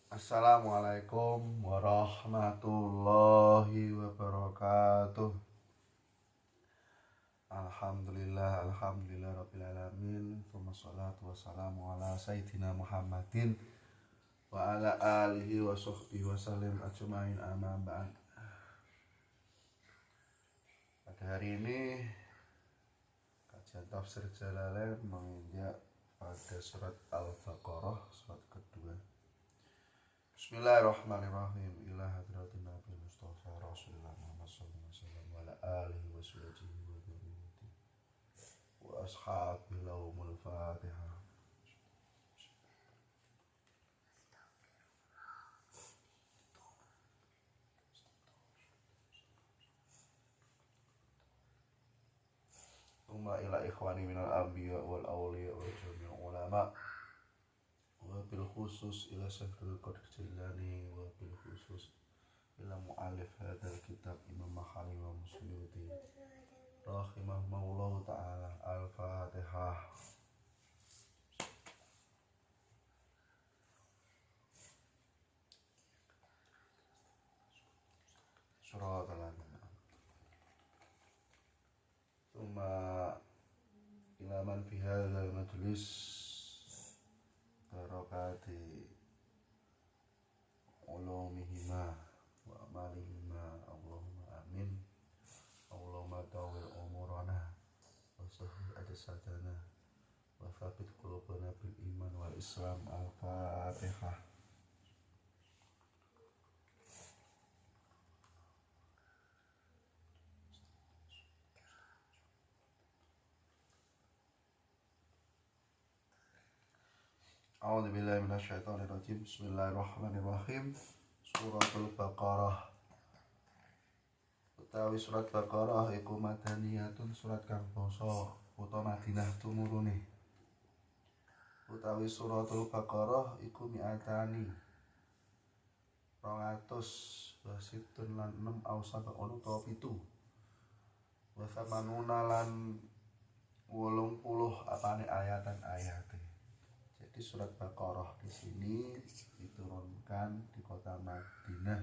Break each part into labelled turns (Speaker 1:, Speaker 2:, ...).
Speaker 1: Assalamualaikum warahmatullahi wabarakatuh. Alhamdulillah rabbil alamin. Wassalatu wassalamu ala sayyidina Muhammadin wa ala alihi wa sahbihi wa sallim ajmain, amma ba'd. Pada hari ini kajian tafsir Jalalain menginjak pada surat Al-Baqarah, surat kedua. Bismillahirrahmanirrahim. Ila hadratin Nabi Mustafa Rasulullah Muhammad sallallahu alaihi wasallam wa ala alihi wa sahbihi wa dzurriyyati wa ashabihi lahumul Fatihah. Thumma ila ikhwani minal anbiya wal awliya wa jami'ul ulama wa bil khusus ila Syekhul Qadir Jilani wa bil khusus ila mu'alif hadzal kitab Imam Mahali wa Musyuti rahimahullahu ta'ala. Al-Fatihah. Surah Al-An'am. Thumma ila man fi hadzal majlis barakati ulumihima wa amalihima, Allahumma amin. Allahumma tawil umurana wa sahih ajsadana wa thabit qulubana bil iman wal islam. Al-Fatihah. A'udzubillahi minasyaitonirrajim. Bismillahirrahmanirrahim. Suratul Baqarah. Utawi surat Baqarah iku madaniyatun, surat kang basa utawa Madinah tumurune. Utawi suratul Baqarah iku mi'atani 200 wasitun lan 6 ausaba utawa 7 wa samanuna lan 80 apane ayatan ayate. Jadi surat Baqarah di sini diturunkan di kota Madinah.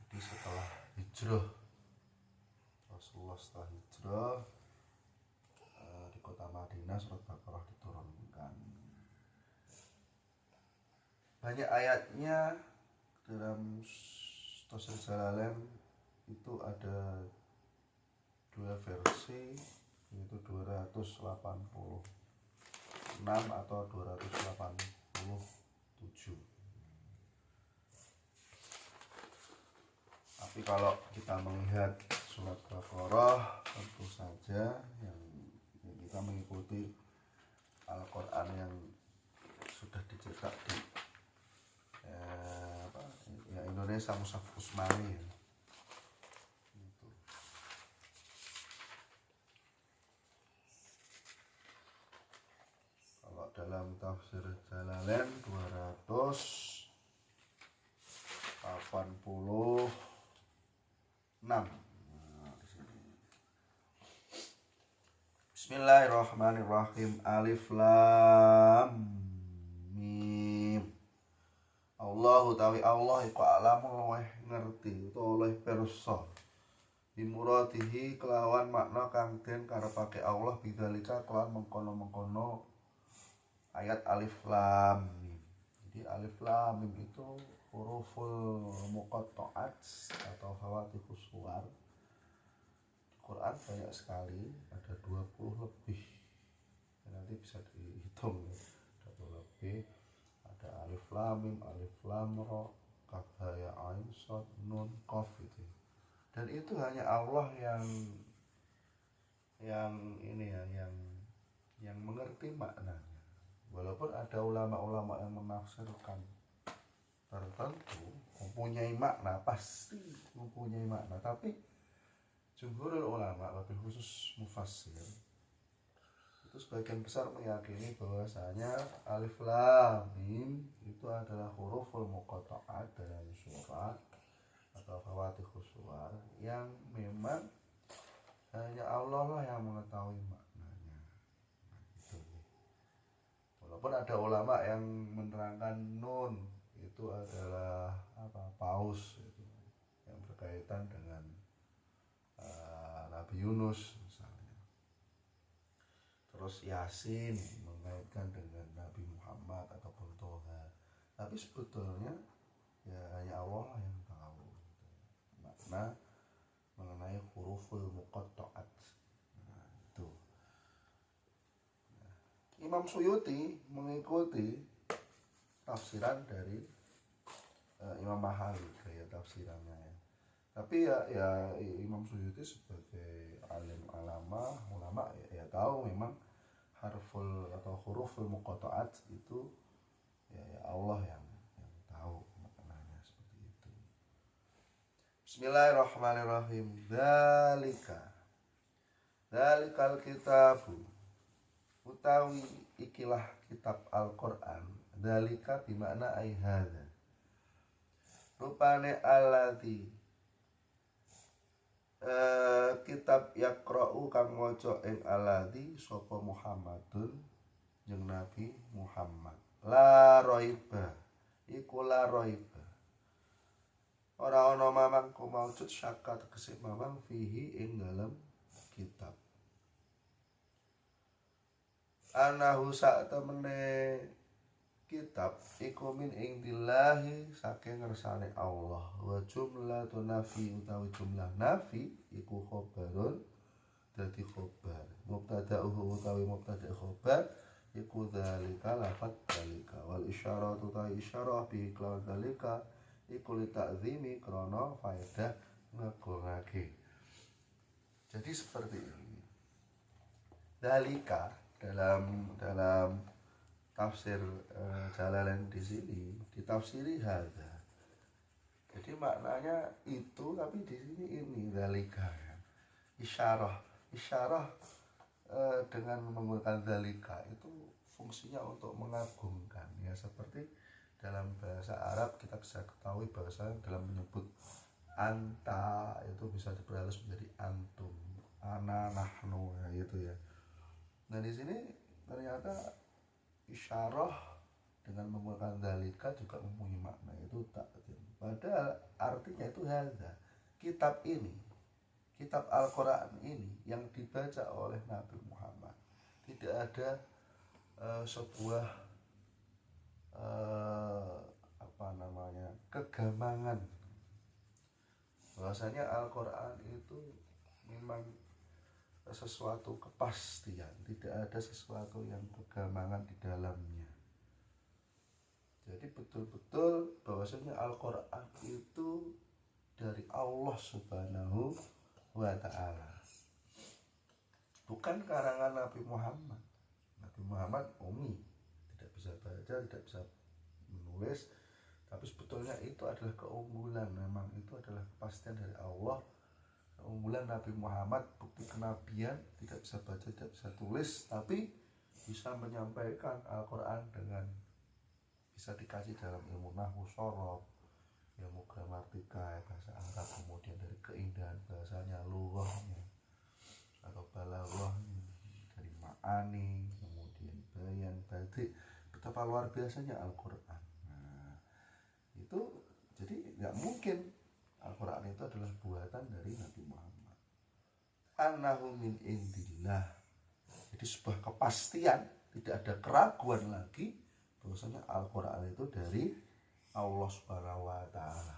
Speaker 1: Jadi setelah hijrah, Rasulullah setelah hijrah di kota Madinah surat Baqarah diturunkan. Banyak ayatnya dalam tafsir Jalalain itu ada 2 versi, yaitu 286 atau 287. Tapi kalau kita melihat surat Baqarah, tentu saja yang kita mengikuti Al-Quran yang sudah dicetak di Indonesia, Mushaf Usmani. Kalau dalam tafsir Jalalain 286. Di sini. Bismillahirrahmanirrahim. Alif lam mim. Allahu tawi Allah iku alamu luweh ngerti utawa luweh pirsa bimuradihi kelawan makna kang den karepake Allah bidzalika kelawan mengkono-mengkono ayat alif lam mim. Jadi alif lam mim itu huruful muqatta'at atau hawatikus suwar. Quran banyak sekali, ada 20 lebih. Nanti bisa dihitung, 20 lebih. Ada alif lam mim, alif lam ra, kaf ha ya ain shad nun qaf itu. Dan itu hanya Allah yang ini ya, yang mengerti maknanya. Walaupun ada ulama-ulama yang menafsirkan tertentu mempunyai makna, pasti mempunyai makna, tapi jumhurul ulama, wabil khusus mufassir, itu sebagian besar meyakini bahwasanya alif lam mim itu adalah huruful muqatta'at dalam surat atau fawatihus suwar yang memang hanya Allah lah yang mengetahui maknanya. Walaupun ada ulama yang menerangkan nun itu adalah paus itu, yang berkaitan dengan Nabi Yunus misalnya. Terus Yasin mengaitkan dengan Nabi Muhammad ataupun Toha. Tapi sebetulnya ya hanya Allah yang tahu makna mengenai huruful muqatta'at. Nah, itu. Nah, Imam Suyuti mengikuti tafsiran dari Imam Mahawi, gaya tafsirannya ya. Tapi ya Imam Suyuti sebagai alim ulama ya tahu memang harful atau huruful muqatta'at itu ya Allah yang tahu maknanya seperti itu. Bismillahirrahmanirrahim. Dalikal kitabu utawi ikilah kitab Al-Qur'an. Dalika bimakna ai hadza. Rupane alladzi kitab yaqra'u kang maca ing alladzi sapa Muhammadun jeung Nabi Muhammad. La raiba iku la raiba. Ora ana mamang ku maujud syaka tegese mamang fihi ing dalem kitab. Anahu sak temene kitab iku min indillahi saking ngersane Allah. Wa jumlatun nafi utawi jumlah nafi iku khobarun dadi khobar. Mubtada'uhu utawi mubtada' khobar iku dzalika lafat dzalika wal isyaratu ta isyarah bi kelawan dzalika iku li ta'zimi krana faedah ngagungake. Jadi seperti ini. Dzalika dalam tafsir Jalalain di sini ditafsiri hadza. Jadi maknanya itu tapi di sini ini dzalika. Isyarah dengan menggunakan dzalika itu fungsinya untuk mengagungkan ya, seperti dalam bahasa Arab kita bisa ketahui bahasa dalam menyebut anta itu bisa diperhalus menjadi antum, ana, nahnu ya gitu ya. Nah di sini ternyata isyarah dengan menggunakan dzalika juga mempunyai makna itu takdim. Padahal artinya itu hadza. Kitab ini, kitab Al-Qur'an ini yang dibaca oleh Nabi Muhammad, tidak ada sebuah kegamangan. Bahwasanya Al-Qur'an itu memang sesuatu kepastian, tidak ada sesuatu yang kegamangan di dalamnya. Jadi betul-betul bahwasanya Al-Qur'an itu dari Allah Subhanahu wa ta'ala, bukan karangan Nabi Muhammad. Nabi Muhammad ummi, tidak bisa baca, tidak bisa menulis, tapi sebetulnya itu adalah keunggulan. Memang itu adalah kepastian dari Allah. Keunggulan Nabi Muhammad, bukti kenabian, tidak bisa baca, tidak bisa tulis, tapi bisa menyampaikan Al-Quran dengan bisa dikasih dalam ilmu nahwu shorof, ilmu gramatika bahasa Arab, kemudian dari keindahan bahasanya, lughahnya atau balaghahnya, dari ma'ani, kemudian bayan, badik, betapa luar biasanya Al-Quran. Nah, itu jadi nggak mungkin Al-Quran itu adalah buatan dari Nabi Muhammad. Annahu min indillah. Jadi sebuah kepastian, tidak ada keraguan lagi bahwasanya Al-Quran itu dari Allah Subhanahu wa ta'ala.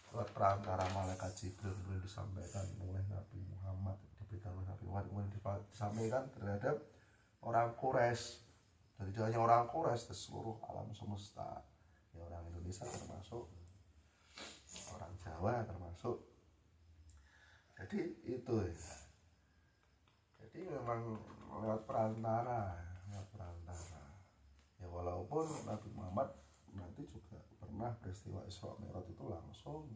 Speaker 1: Lewat perantara malaikat Jibril kemudian disampaikan oleh Nabi Muhammad, diberikan oleh Nabi Muhammad, kemudian disampaikan terhadap orang Quraisy. Jadi tidak hanya orang Quraisy, seluruh alam semesta. Ya, orang Indonesia termasuk, orang Jawa termasuk. Jadi itu ya. Jadi memang lewat perantara. Ya walaupun Nabi Muhammad nanti juga pernah peristiwa Isra Mi'raj itu langsung.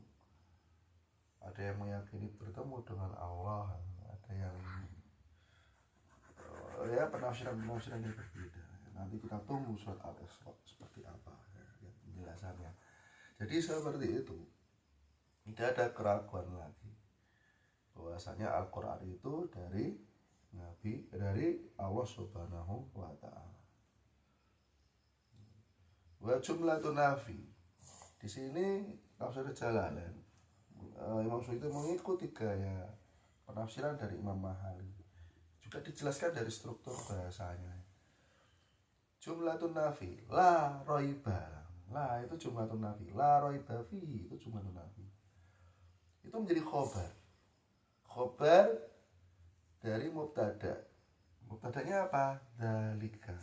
Speaker 1: Ada yang meyakini bertemu dengan Allah, ada yang ya penafsiran yang berbeda. Nanti kita tunggu surat Al-Isra seperti apa ya, penjelasannya. Jadi seperti itu. Tidak ada keraguan lagi bahwasanya Al-Quran itu dari Allah Subhanahu wa ta'ala. Wa jumlatun nafi. Di sini tafsir Jalalain Imam Suyuti mengikuti gaya penafsiran dari Imam Mahali. Juga dijelaskan dari struktur bahasanya. Jumlatun nafi, la roiba. La itu jumlatun nafi, la roiba fihi itu jumlatun nafi. Itu menjadi khobar. Khobar dari mubtada. Mubtadanya apa? Dzalika.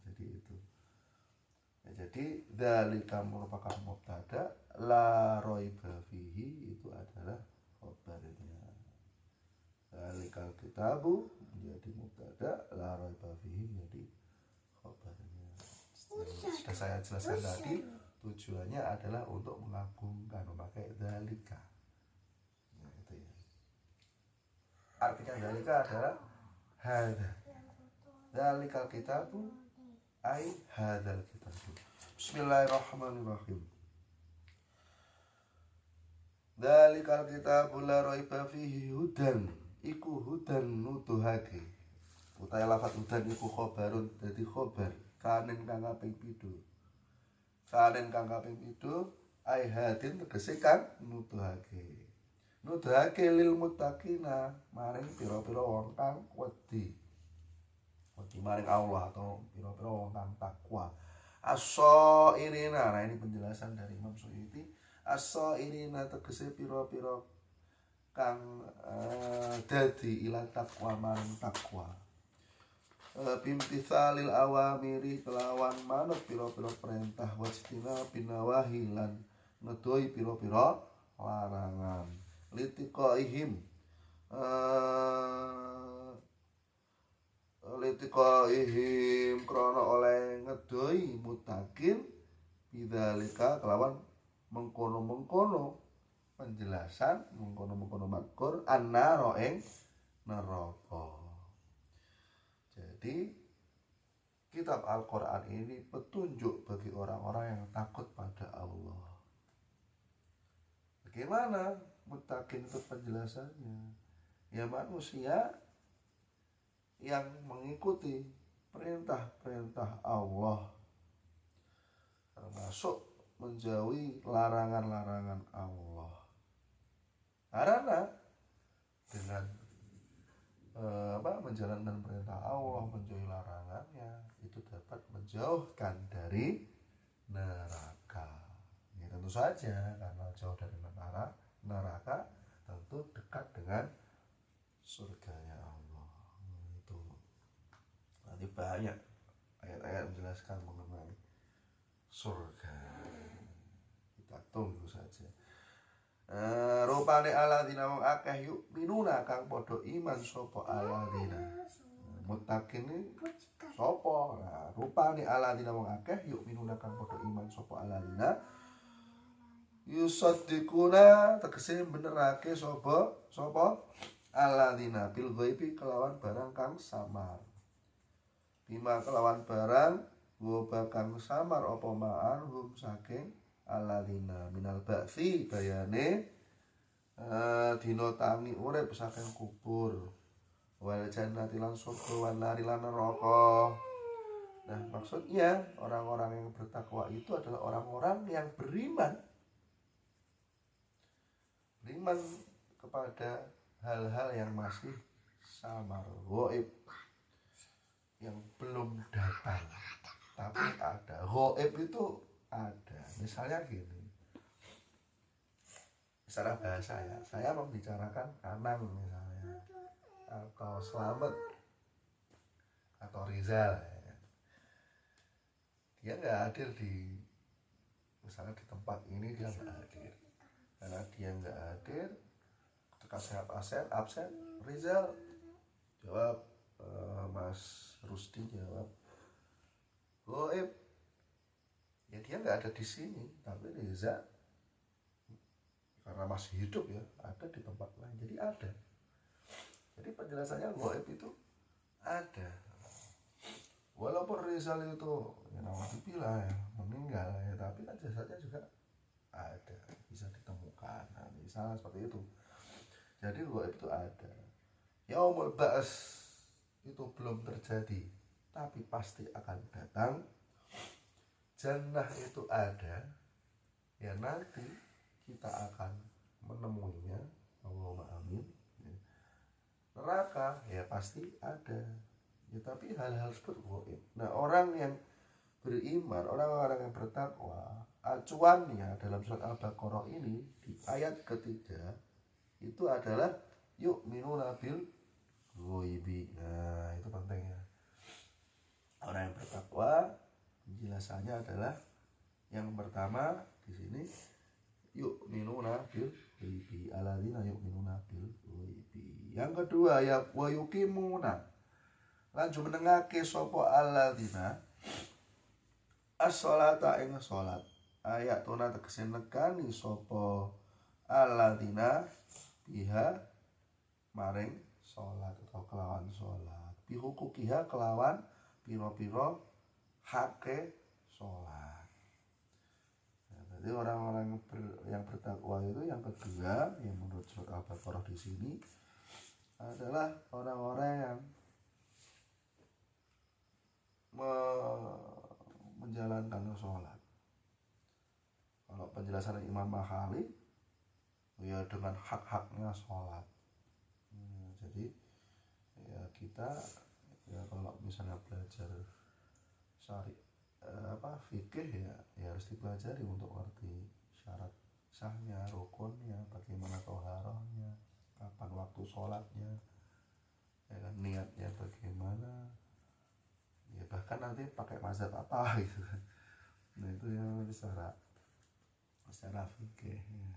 Speaker 1: Jadi itu. Ya, jadi dzalika merupakan mubtada, la roiba fihi itu adalah khobarnya. Dzalikal kitabu menjadi mubtada, la roiba fihi menjadi khobarnya. Sudah saya jelaskan tadi, tujuannya adalah untuk mengagungkan, memakai dzalika. Nah, itu ya. Artinya dzalika adalah hadza. Dzalikal kitabu ai hadzal kitabu. Bismillahirrahmanirrahim. Dzalikal kitabu la raiba fihi hudan. Iku hudan nuduhake. Utahe lafaz hudan iku khobarun, dadi khobar kanen kang kaping 7. Kanen kang kaping 7 ai hadin tegese kang nuduhake. Nuduhake lil muttaqina maring pira-pira wong kang wedi. Wedi maring Allah atau pira-pira wong kang takwa. As-sairina. Nah, ini penjelasan dari Imam Suyuti. As-sairina tegese pira-pira kang dadi ila takwa maring takwa. Bimtithalil awamiri kelawan manut pira-pira perintah wajtina binawahi lan ngedoi pira-pira larangan. Litiqaihim krana oleh ngedoi mutakin bidzalika kelawan mengkono-mengkono penjelasan, mengkono-mengkono makur annaro ing neraka. Jadi kitab Al-Quran ini petunjuk bagi orang-orang yang takut pada Allah. Bagaimana mutakin itu penjelasannya? Ya manusia yang mengikuti perintah-perintah Allah, termasuk menjauhi larangan-larangan Allah. Karena dengan menjalankan perintah Allah, menjauhi larangannya, itu dapat menjauhkan dari neraka. Ya, tentu saja karena jauh dari neraka tentu dekat dengan surganya Allah. Itu nanti banyak ayat-ayat menjelaskan mengenai surga. Kita tunggu saja. Rupane alladzina wong akeh yuk minuna kang padha iman sapa alladzina. Muttaqin sapa? Nah, rupane alladzina wong akeh yuk minuna kang padha iman sapa alladzina. Yusaddiquna tegese benerake sapa alladzina bil ghaibi kelawan barang kang samar. Bima kelawan barang wa kang samar apa ma'anhum saking alladzina minal ba'si bayane dina tangi urip saking kubur wal jannati lan surga wan nari lan neraka. Nah, maksudnya orang-orang yang bertakwa itu adalah orang-orang yang beriman kepada hal-hal yang masih samar, ghaib, yang belum datang tapi ada. Ghaib itu ada. Misalnya gini, secara bahasa ya, saya membicarakan Anang misalnya, atau Slamet, atau Rizal ya. Dia nggak hadir di, misalnya di tempat ini dia nggak hadir. Karena dia nggak hadir, ketika saya absen, Rizal jawab, Mas Rusdi jawab, Goib. Ya dia nggak ada di sini, tapi Reza karena masih hidup ya ada di tempat lain, jadi ada. Jadi penjelasannya goib itu ada. Walaupun Rizal itu ya naudzubillah ya meninggal ya, tapi kan jasadnya juga ada, bisa ditemukan. Nah, misalnya seperti itu. Jadi goib itu ada. Yaumul Ba's itu belum terjadi, tapi pasti akan datang. jannah itu ada, ya nanti kita akan menemuinya. Allahumma amin. Neraka ya pasti ada, ya tapi hal-hal seperti itu. Nah, orang yang beriman, orang-orang yang bertakwa, acuannya dalam surat Al-Baqarah ini di ayat ketiga itu adalah yu'minuna bil ghaibi. Nah, itu pentingnya. Orang yang bertakwa penjelasannya adalah yang pertama di sini yu'minuna bil ghaibi, alladzina yu'minuna bil ghaibi. Yang kedua ya wa yuqimuna lan jumenengake sapa alladzina as-sholata ing sholat. Ayat tuna tegese nekani sapa alladzina biha maring sholat atau kelawan sholat. Bihukukiha kelawan piro-piro hake sholat. Nah, jadi orang-orang yang bertakwa itu yang kedua yang menurut surat Al-Baqarah di sini adalah orang-orang yang menjalankan sholat. Kalau penjelasan Imam Makhali ya dengan hak-haknya sholat. Jadi ya kita ya kalau misalnya belajar fikih ya harus dipelajari untuk ngerti syarat sahnya, rukunnya, bagaimana toharohnya, kapan waktu sholatnya, ya kan, niatnya bagaimana, ya bahkan nanti pakai mazhab apa gitu. Nah itu yang secara fikih ya.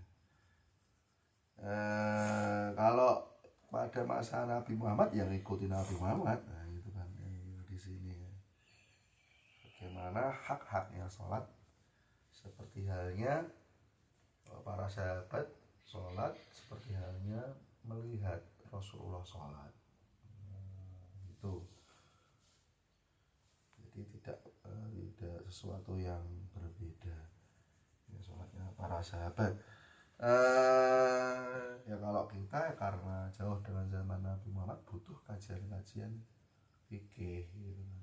Speaker 1: Kalau pada masa Nabi Muhammad yang ikuti Nabi Muhammad, nah itu kan di sini ya. Bagaimana hak-haknya sholat, seperti halnya para sahabat sholat, seperti halnya melihat Rasulullah sholat. Itu jadi tidak sesuatu yang berbeda ya, sholatnya para sahabat. Ya kalau kita ya karena jauh dengan zaman Nabi Muhammad butuh kajian-kajian fikih gitu kan,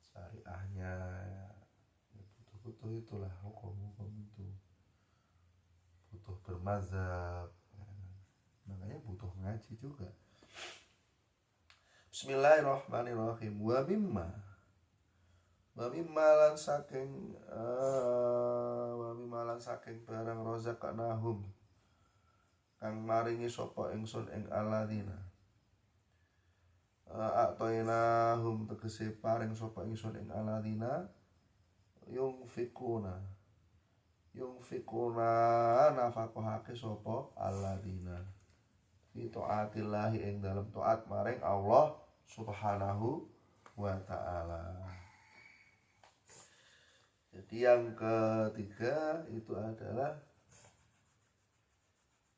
Speaker 1: syariahnya ya, butuh itulah hukum-hukum itu, butuh bermazhab ya, makanya butuh ngaji juga. Bismillahirrahmanirrahim. Wa mimma lan saking barang rozaqnahum kang maringi sapa ingsun ing alladzina a'tainahum tegese paring sapa ingsun ing alladzina yungfikuna nafaqahake sapa alladzina fi taatillahi ing dalam taat maring Allah Subhanahu wa ta'ala. Jadi yang ketiga itu adalah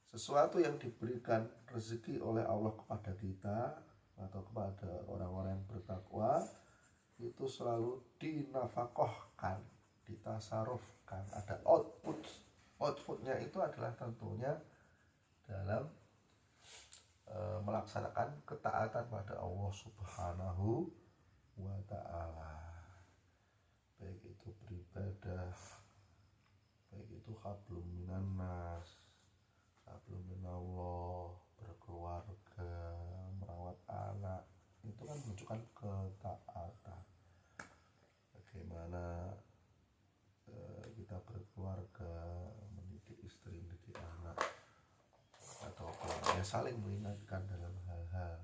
Speaker 1: sesuatu yang diberikan rezeki oleh Allah kepada kita atau kepada orang-orang yang bertakwa itu selalu dinafaqahkan, ditasarufkan, ada outputnya itu adalah tentunya dalam melaksanakan ketaatan pada Allah Subhanahu wa ta'ala, baik itu beribadah, baik itu hablum minan nas, hablum minallah, berkeluarga, merawat anak, itu kan menunjukkan ketaatan. Bagaimana kita berkeluarga, mendidik istri, mendidik anak, atau ya saling mengingatkan dalam hal-hal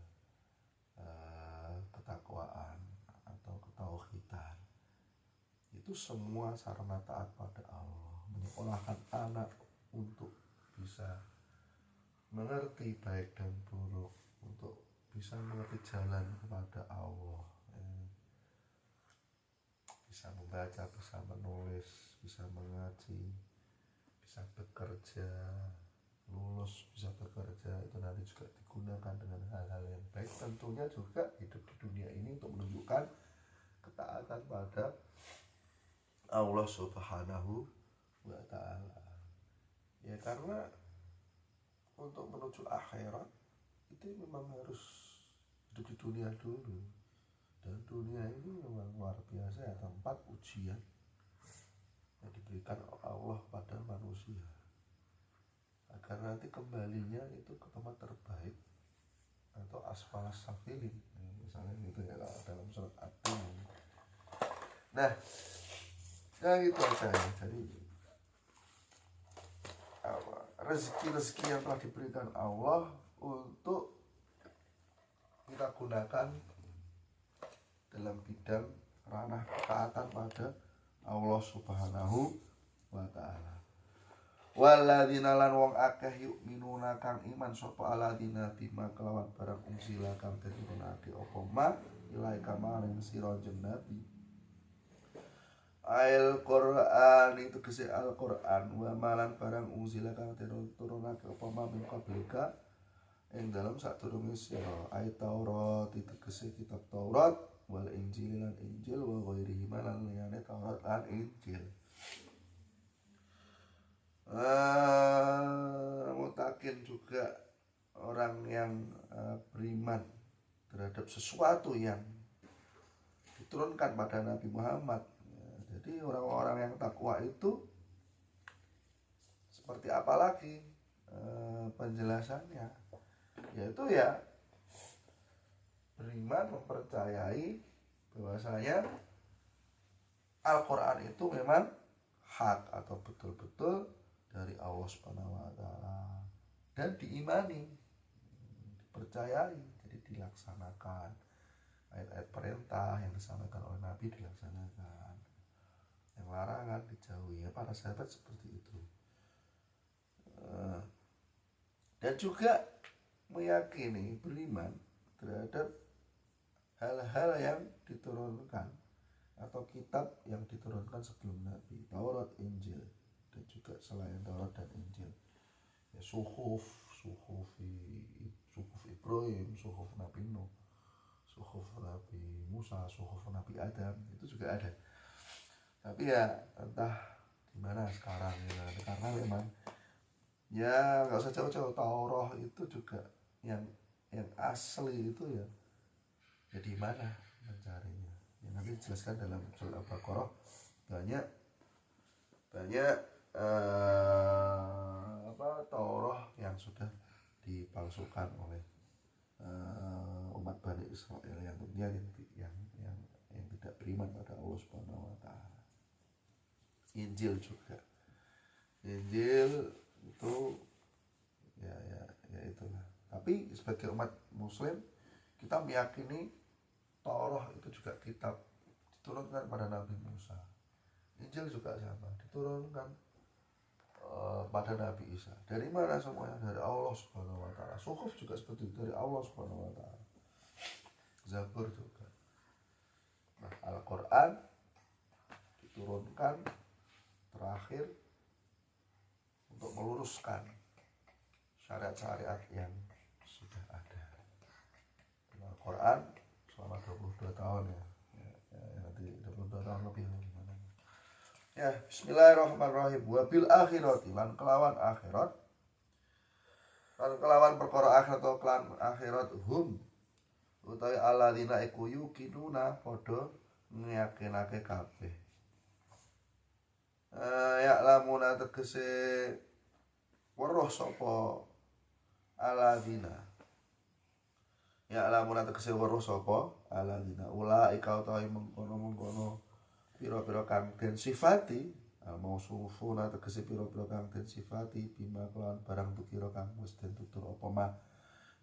Speaker 1: ketakwaan atau ketauhidan. Itu semua sarana taat pada Allah, menyekolahkan anak untuk bisa mengerti baik dan buruk, untuk bisa mengerti jalan kepada Allah, bisa membaca, bisa menulis, bisa mengaji, bisa bekerja, lulus bisa bekerja, itu nanti juga digunakan dengan hal-hal yang baik. Tentunya juga hidup di dunia ini untuk menunjukkan ketaatan pada Allah Subhanahu wa ta'ala. Ya karena untuk menuju akhirat itu memang harus hidup di dunia dulu, dan dunia ini memang luar biasa ya, tempat ujian. nanti kembalinya itu ke tempat terbaik atau asfalas safilin, misalnya gitu ya kalau dalam surat At-Tin. Nah, ya itu aja ya. Jadi rezeki yang telah diberikan Allah untuk kita gunakan dalam bidang ranah ketaatan pada Allah Subhanahu wa ta'ala. Walladzina lan wong akeh yu'minuna kang iman sapa alladzina bima kelawan barang unsila kang diturunake apa ma ilaika maring sira nabi. Al-Qur'an itu kese Al-Qur'an wa malan barang unsila kang diturunake apa ma min qablika ing dalam sadurunge sira ayat Taurat itu kese kitab Taurat wal Injil lan Injil wa ghairihi lan liyane Taurat lan Injil. Mutakin juga orang yang beriman terhadap sesuatu yang diturunkan pada Nabi Muhammad. Jadi orang-orang yang takwa itu seperti apa lagi penjelasannya? Yaitu ya beriman, mempercayai bahwasanya Al-Quran itu memang hak atau betul-betul dari Allah Subhanahu wa ta'ala dan diimani, dipercayai, jadi dilaksanakan. Ayat-ayat perintah yang disampaikan oleh Nabi dilaksanakan, yang larangan dijauhi. Ya, para sahabat seperti itu. Dan juga meyakini, beriman terhadap hal-hal yang diturunkan atau kitab yang diturunkan sebelum Nabi, Taurat, Injil, dan juga selain Taurat dan Injil, ya, suhuf Ibrahim, suhuf Nabi Nuh, suhuf Nabi Musa, suhuf Nabi Adam, itu juga ada. Tapi ya entah gimana sekarang ya, karena memang ya nggak usah jauh-jauh, Taurat itu juga yang asli itu ya di mana mencarinya. Ya, nanti dijelaskan dalam surat Al-Baqarah banyak Taurat yang sudah dipalsukan oleh umat Bani Israel yang tentunya yang tidak beriman pada Allah Subhanahu wa ta'ala. Injil juga, Injil itu ya itulah. Tapi sebagai umat Muslim kita meyakini Taurat itu juga kitab diturunkan pada Nabi Musa. Injil juga sama, diturunkan pada Nabi Isa. Dari mana semuanya? Dari Allah Subhanahu wa ta'ala. Suhuf juga seperti itu, dari Allah Subhanahu wa ta'ala. Zabur juga. Nah, Al-Quran diturunkan terakhir untuk meluruskan syariat-syariat yang sudah ada. Al-Quran selama 22 tahun ya, nanti 22 tahun lebih gimana. Ya, bismillahirrahmanirrahim. Wa bil akhirati lan kelawan akhirat. Lan kelawan perkara akhirat atau kelan akhirat hum utawi alladzina iku yuqinuna padha ngeyakinake kabeh. Ya lamuna tegese weruh sapa alladzina. Ya lamuna tegese weruh sapa alladzina ulaika utawi mengkono-mengkono pira-pira kang den sifati mausufuna tegese pira-pira kang den sifati bima kelawan barang tukira kang wis den tutur apa mah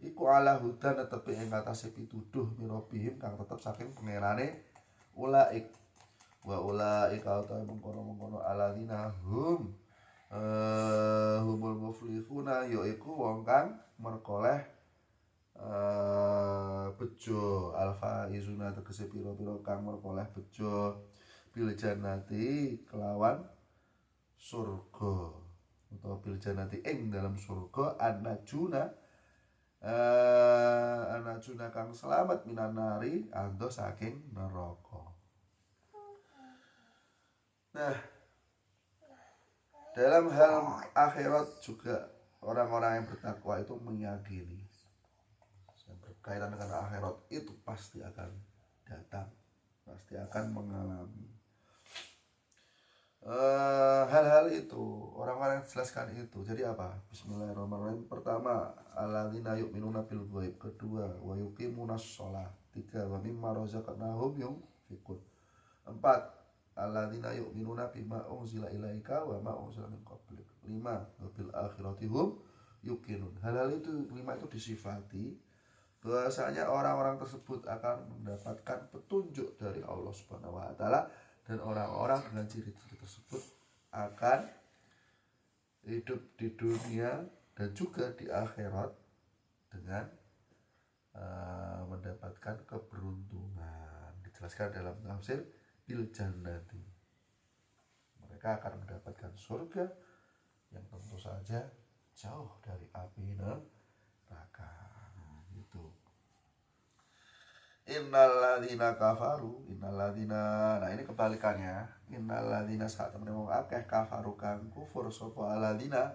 Speaker 1: iku ala hudan tepi ing atase pituduh mirobihim kang tetep saking pangerane ulaik wa ulaika utawi mengkono-mengkono alladzina humul muflihuna yaiku wong kang merkoleh bejo alfaizuna tegese pira-pira kang merkoleh bejo bil jannati kelawan surga utawa bil jannati ing dalam surga anajuna kang selamat minanari ando saking neraka. Nah, dalam hal akhirat juga orang-orang yang bertakwa itu meyakini yang berkaitan dengan akhirat itu pasti akan datang, pasti akan mengalami hal-hal itu itu, orang-orang yang dijelaskan itu. Jadi apa? Bismillahirrahmanirrahim. Pertama, alladzina yu'minuna bil ghaib. Kedua, wa yuqimunas shalah. Tiga, wa mimma razaqnahum yunfiqun. Empat, alladzina yu'minuna bima unzila ilaika wa ma unzila min qablik. Lima, wa bil akhirati hum yuqinun. Hal-hal itu, lima itu disifati bahwasanya orang-orang tersebut akan mendapatkan petunjuk dari Allah Subhanahu wa taala, dan orang-orang dengan ciri-ciri tersebut akan hidup di dunia dan juga di akhirat dengan mendapatkan keberuntungan. Dijelaskan dalam tafsir bil jannati. Mereka akan mendapatkan surga yang tentu saja jauh dari api neraka. Gitu. Innalladzina kafaru, nah ini kebalikannya. Innalladzina saat temen wong akeh kafaru kang kufur sapa alladzina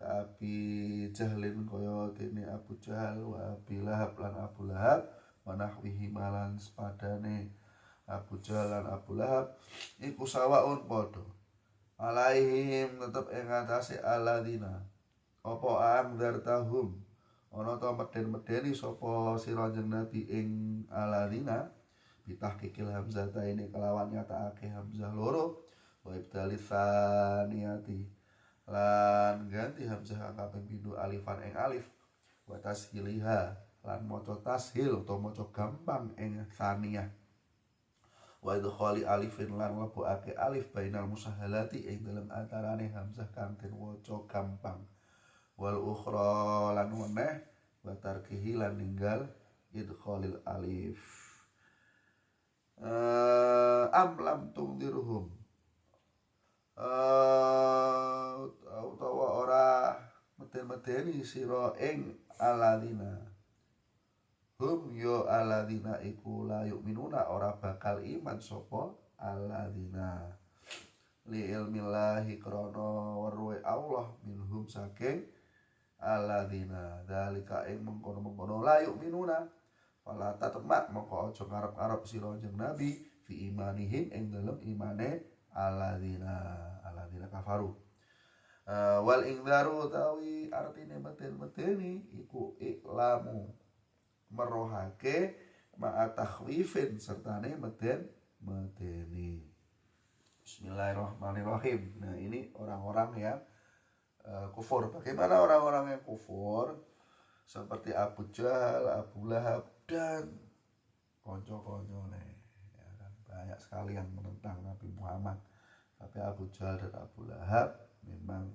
Speaker 1: Abi Jahlin kaya dene Abu Jahal wa Abi Lahab lan Abu Lahab wa nahwihi malan sepadane Abu Jahal lan Abu Lahab iku sawaun padha alaihim tetep ing atase alladzina apa amdartahum ana ta meden-medeni sapa sira Nabi ing alladzina bitahqiqil hamzah ini kelawan nyatakake hamzah loro wa ibdalifaniati lan ganti hamzah kang kaping pindho alifan ing alif wa tashiliha lan maca tashil utawa maca gampang ing tsaniyah wa idkhali alifin lan lebokake alif bainal musahalati ing dalem antarane hamzah kang den waca gampang wal ukhra lan weneh wa tarkihi lan ninggal idkhalil alif am lam tungdirhum utawa ora meden-medeni sira ing alladzina hum yo alladzina iku la yu'minuna ora bakal iman sapa alladzina li ilmillahi krana weruhe Allah minhum saking alladzina dalika ing mengkono-mengkono la yu'minuna wala tatmak mongko aja ngarep-arep sira jeneng Nabi fi imanihim ing dalem imane alladzina kafaru. Wal ingdaru tawi artine meten-meteni iku iklamu merohake ma'a takhwifin sertane meten-meteni. Bismillahirrahmanirrahim. Nah, ini orang-orang yang kufur. Bagaimana orang-orang yang kufur? Seperti Abu Jahal, Abu Lahab dan konco-koncone. Banyak sekali yang menentang Nabi Muhammad. Tapi Abu Jahal dan Abu Lahab memang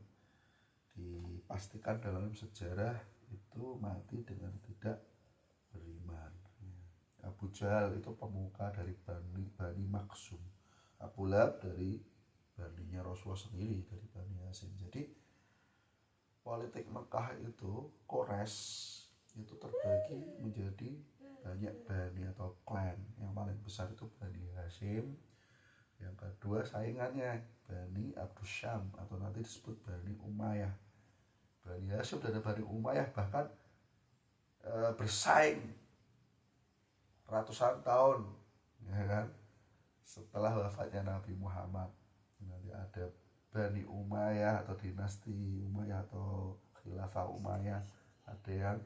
Speaker 1: dipastikan dalam sejarah itu mati dengan tidak beriman. Abu Jahal itu pemuka dari Bani Maksum. Abu Lahab dari baninya Rasulullah sendiri, dari Bani Hasyim. Jadi politik Mekah itu, Quraisy itu terbagi menjadi banyak bani atau klan. Yang paling besar itu Bani Hasyim, yang kedua saingannya Bani Abdus Syam atau nanti disebut Bani Umayyah. Bani Hasyim dan Bani Umayyah bahkan bersaing ratusan tahun, ya kan, setelah wafatnya Nabi Muhammad. Nanti ada Bani Umayyah atau dinasti Umayyah atau Khilafah Umayyah, ada yang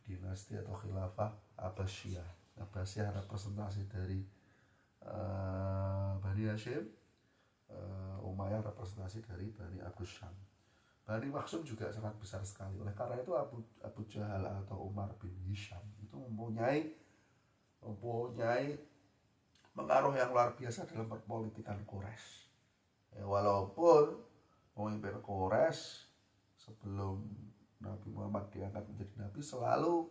Speaker 1: dinasti atau Khilafah Abbasiyah. Abbasiyah representasi dari Bani Hasyim, Umayyah representasi dari Bani Abdus Syam. Bani Maksum juga sangat besar sekali. Oleh karena itu Abu Jahal atau Umar bin Hisham itu mempunyai pengaruh yang luar biasa dalam perpolitikan Quraisy. Walaupun pemimpin Quraisy sebelum Nabi Muhammad diangkat menjadi Nabi selalu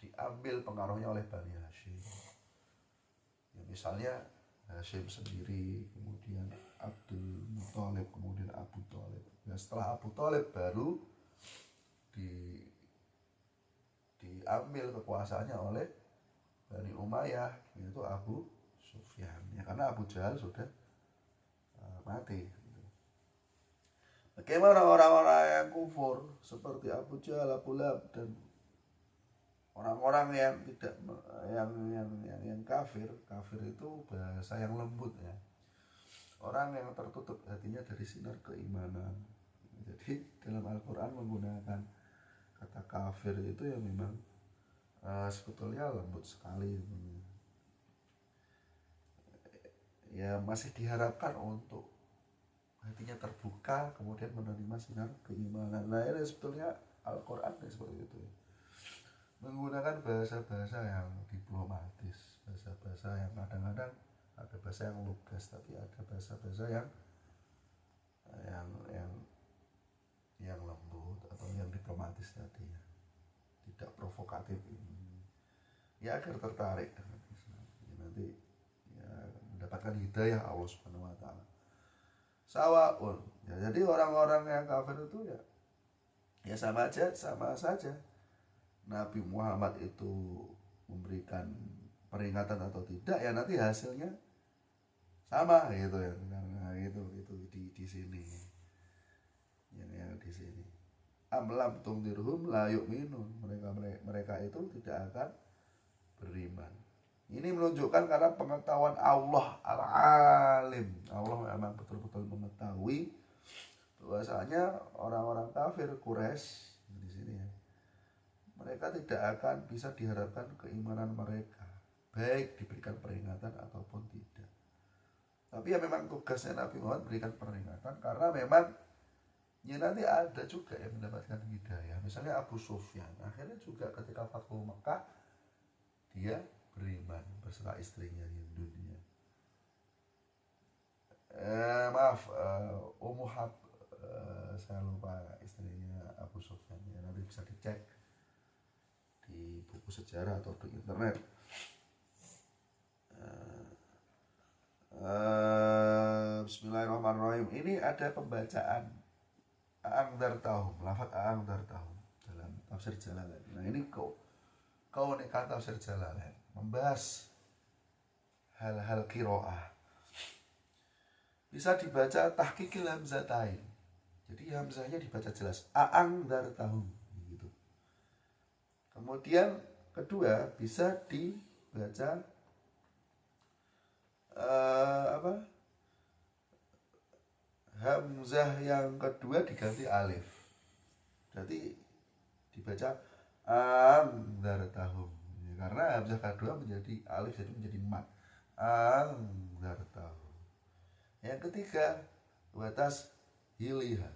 Speaker 1: diambil pengaruhnya oleh Bani Hasyim. Ya, misalnya Hasyim sendiri, kemudian Abdul Muthalib, kemudian Abu Thalib. Ya, setelah Abu Thalib baru diambil kekuasaannya oleh Bani Umayyah, yaitu Abu Sufyan. Ya, karena Abu Jahal sudah mati. Bagaimana orang-orang yang kufur seperti Abu Jahal, Abu Lahab dan orang-orang yang tidak yang kafir itu bahasa yang lembut ya. orang yang tertutup hatinya dari sinar keimanan. Jadi dalam Al-Quran menggunakan kata kafir itu ya memang sebetulnya lembut sekali. Ya masih diharapkan untuk hatinya terbuka kemudian menerima sinar keimanan. Nah ini sebetulnya Al-Quran seperti itu ya. Menggunakan bahasa-bahasa yang diplomatis, bahasa-bahasa yang kadang-kadang ada bahasa yang lugas, tapi ada bahasa-bahasa yang yang yang yang lembut atau yang diplomatis tadi ya, tidak provokatif ini ya, agar tertarik dengan Islam ya, nanti ya mendapatkan hidayah Allah Subhanahu Wa Taala. Sawaun ya, jadi orang-orang yang kafir itu ya sama saja Nabi Muhammad itu memberikan peringatan atau tidak, ya nanti hasilnya sama gitu ya. Nah, itu di sini. Yang di sini. Amlam tungdirhum la yu'minun. Mereka itu tidak akan beriman. Ini menunjukkan karena pengetahuan Allah al-alim. Allah memang betul-betul mengetahui bahwasanya orang-orang kafir Quraisy di sini ya, mereka tidak akan bisa diharapkan keimanan mereka, baik diberikan peringatan ataupun tidak. Tapi ya memang tugasnya Nabi Muhammad berikan peringatan, karena memang ya nanti ada juga yang mendapatkan hidayah. Misalnya Abu Sufyan, akhirnya juga ketika Fathul Mekah dia beriman beserta istrinya Hindunya. Ummu Hab, saya lupa istrinya Abu Sufyan ya, nanti bisa dicek di buku sejarah atau di internet. Bismillahirrahmanirrahim. Ini ada pembacaan A'angdartahum, lafaz A'angdartahum dalam tafsir Jalalain. Nah ini keunikan tafsir Jalalain membahas hal-hal qiraah. Bisa dibaca tahqiqil hamzatain. Jadi hamzahnya dibaca jelas A'angdartahum gitu. Kemudian kedua bisa dibaca hamzah yang kedua diganti alif, berarti dibaca angdartahum ya, karena hamzah kedua menjadi alif jadi menjadi mat, angdartahum. Yang ketiga batas hiliha,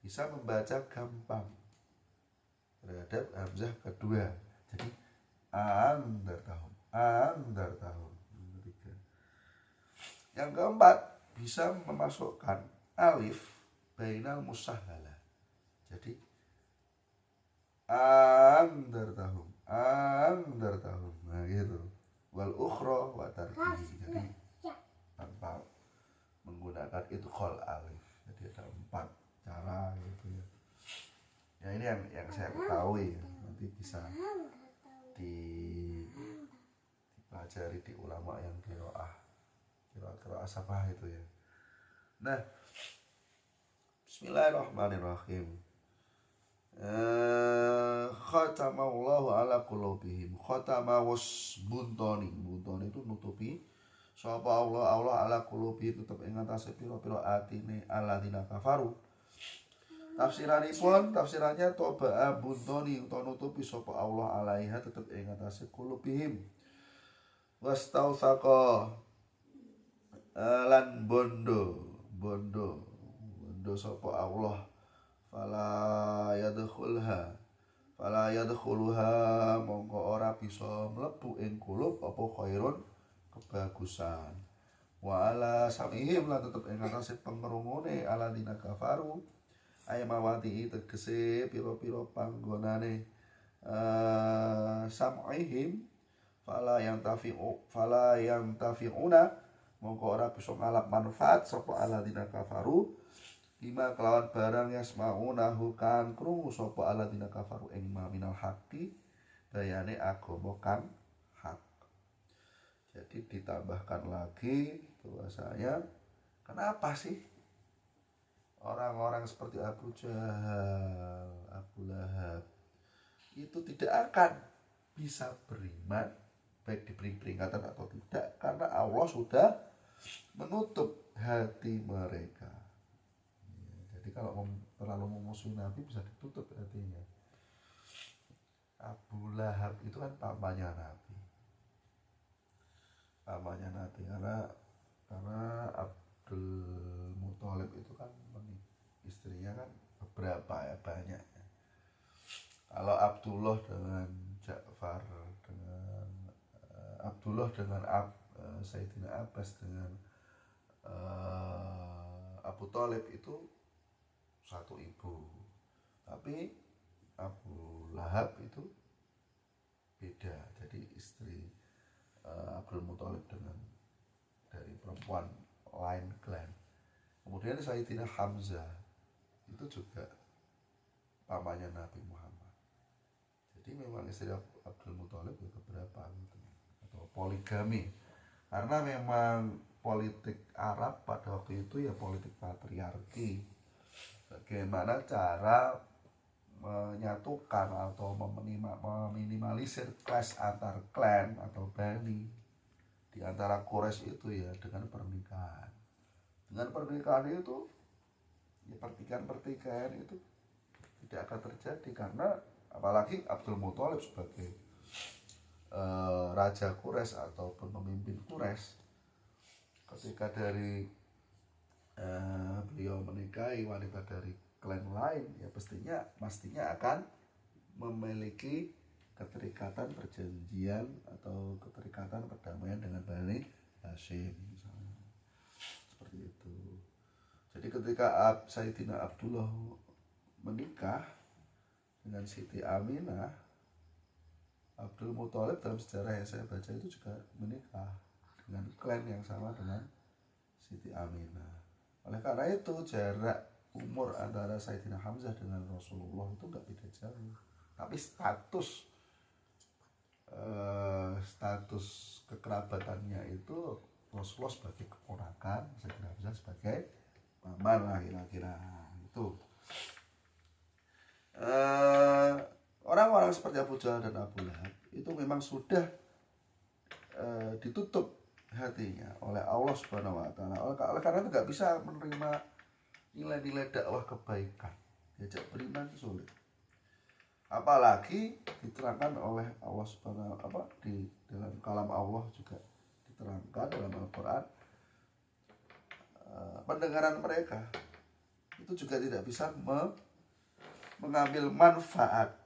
Speaker 1: bisa membaca gampang terhadap hamzah kedua, jadi angdartahum. Yang keempat bisa memasukkan alif bainal musahhalah, jadi angdartahum, nah gitu, wal ukhra wa tarkihi, jadi tanpa menggunakan idghal alif. Jadi ada 4 cara gitu ya. Ya ini yang saya ketahui, nanti bisa dipelajari di ulama yang qiraah sabah itu ya. Nah, Bismillahirrahmanirrahim. Khatamallahu ala qulubihim. Khatama was buntoni itu nutupi sapa Allah ala qulubihim, tetep ing atase pira-pira atine alladzina kafaru. Tafsirannya toba buntoni utawa nutupi sapa Allah alaiha, tetep ing atase qulubihim. Wastausaqa lan bondo sapa Allah fala yadkhuluha mongko ora bisa mlebu ing kulub apa khairun, kebagusan. Wa ala samihim lan tetep ing atase pengrungune alladzina kafaru ay mawati tegese pira-pira panggonane sam'ihim fala yang tafi'una mongko ora bisa ngalap manfaat sapa alladzina kafaru bima kelawan barang yasmaunahu kang krungu sapa alladzina kafaru ing minal haqqi bayane agama kang hak. Jadi ditambahkan lagi bahwasanya kenapa sih orang-orang seperti Abu Jahal, Abu Lahab itu tidak akan bisa beriman baik diberi peringatan atau tidak, karena Allah sudah menutup hati mereka. Jadi kalau terlalu memusuhi Nabi bisa ditutup hatinya. Abu Lahab itu kan pamannya Nabi. Pamannya Nabi karena Abdul Muthalib itu kan istrinya kan beberapa ya, banyak. Kalau Abdullah dengan Ja'far, dengan Abdullah dengan Sayyidina Abbas dengan Abu Thalib itu satu ibu. Tapi Abu Lahab itu beda. Jadi istri Abdul Muthalib dari perempuan lain klan. Kemudian Sayyidina Hamzah itu juga pamannya Nabi Muhammad. Jadi memang istri Abdul Muthalib itu beberapa gitu, atau poligami. Karena memang politik Arab pada waktu itu ya politik patriarki. Bagaimana cara menyatukan atau meminimalisir clash antar klan atau bani di antara Quraisy itu ya dengan pernikahan. Dengan pernikahan itu ya pertikaian itu tidak akan terjadi, karena apalagi Abdul Muthalib sebagai raja Quraisy ataupun pemimpin Quraisy, ketika dari beliau menikahi wanita dari klan lain ya pastinya akan memiliki keterikatan perjanjian atau keterikatan perdamaian dengan Bani Hashim misalnya, seperti itu. Jadi ketika Sayyidina Abdullah menikah dengan Siti Aminah, Abdul Muthalib dalam sejarah yang saya baca itu juga menikah dengan klan yang sama dengan Siti Aminah. Oleh karena itu jarak umur antara Sayyidina Hamzah dengan Rasulullah itu nggak beda jauh, tapi status kekerabatannya itu Rasulullah sebagai keponakan, Sayyidina Hamzah sebagai paman lah kira-kira itu. Orang-orang seperti Abu Jahal dan Abu Lahab itu memang sudah ditutup hatinya oleh Allah Subhanahu wa taala. Oleh karena itu nggak bisa menerima nilai-nilai dakwah kebaikan. Diajak beriman sulit. Apalagi diterangkan oleh Allah Subhanahu di dalam kalam Allah juga diterangkan dalam Al-Qur'an, pendengaran mereka itu juga tidak bisa mengambil manfaat.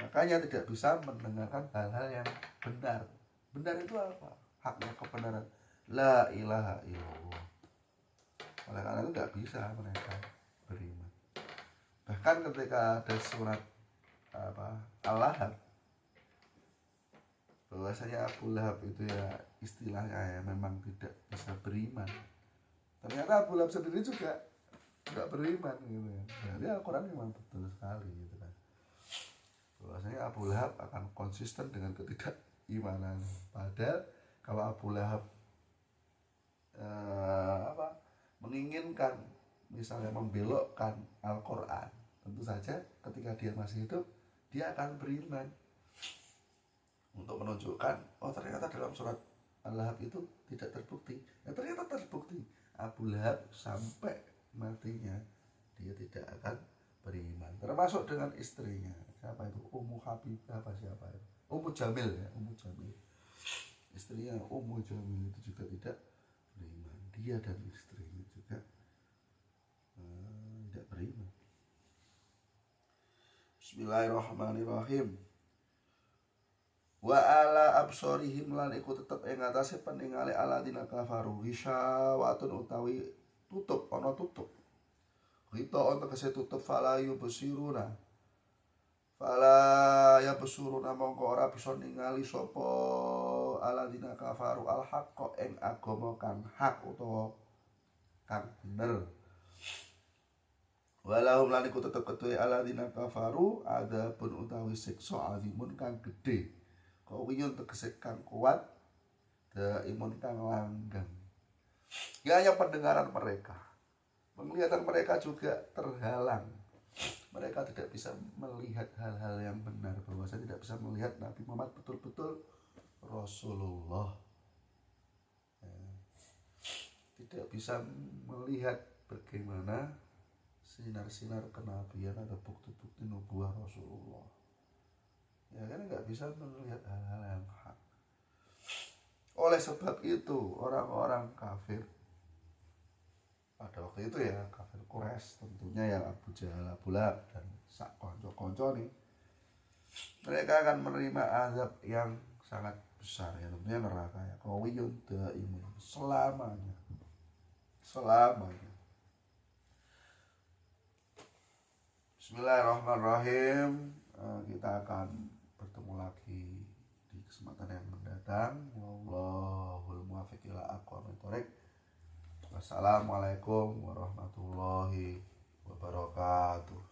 Speaker 1: Makanya tidak bisa mendengarkan hal-hal yang benar. Benar itu apa? Haknya kebenaran. La ilaha illallah. Oleh karena itu nggak bisa mereka beriman. Bahkan ketika ada surat Al-Lahab, bahwasanya Abu Lahab itu ya istilahnya ya memang tidak bisa beriman. Ternyata Abu Lahab sendiri juga nggak beriman gitu kan. Jadi Al-Quran memang betul sekali gitu kan. Bahwasanya Abu Lahab akan konsisten dengan ketidakimanan. Padahal kalau Abu Lahab menginginkan misalnya membelokkan Al-Quran, tentu saja ketika dia masih hidup dia akan beriman untuk menunjukkan ternyata dalam surat Al-Lahab itu tidak terbukti. Ternyata terbukti. Abu Lahab sampai matinya dia tidak akan beriman, termasuk dengan istrinya. Siapa itu? Ummu Habibah siapa itu? Ummu Jamil ya, Ummu Jamil. Istrinya Ummu Jamil itu juga tidak beriman. Dia dan istrinya juga tidak beriman. Bismillahirrahmanirrahim. Wa ala absorihim lan iku tetep ing atase peningale aladina kafaru hisyawatun utawi tutup, ana tutup. Kita untuk kese tutup fala yubsiruna mongko ora bisa ningali sapa aladina kafaru al haqqa ing agama kang hak utawa kang bener. Walahum lan iku tetep ketuwe aladina kafaru adapun utawi siksa azimun kang gedhe. Kawiyun tegese kang kuat, daimun kang langgeng. Ya hanya pendengaran mereka, penglihatan mereka juga terhalang. Mereka tidak bisa melihat hal-hal yang benar, bahwa saya tidak bisa melihat Nabi Muhammad betul-betul Rasulullah. tidak bisa melihat bagaimana sinar-sinar kenabian atau bukti-bukti nubuah Rasulullah. Ya kan nggak bisa melihat hal-hal yang hak. Oleh sebab itu orang-orang kafir pada waktu itu ya, kafir Quraisy tentunya yang Abu Jahal, Abu Lahab dan sak konco-konco nih, mereka akan menerima azab yang sangat besar ya, tentunya neraka ya, qawiyun daimun, selamanya. Bismillahirrahmanirrahim. Kita akan bertemu lagi di kesempatan yang mendatang. Wallahul muwaffiq ila aqwamit thoriq. Wassalamualaikum warahmatullahi wabarakatuh.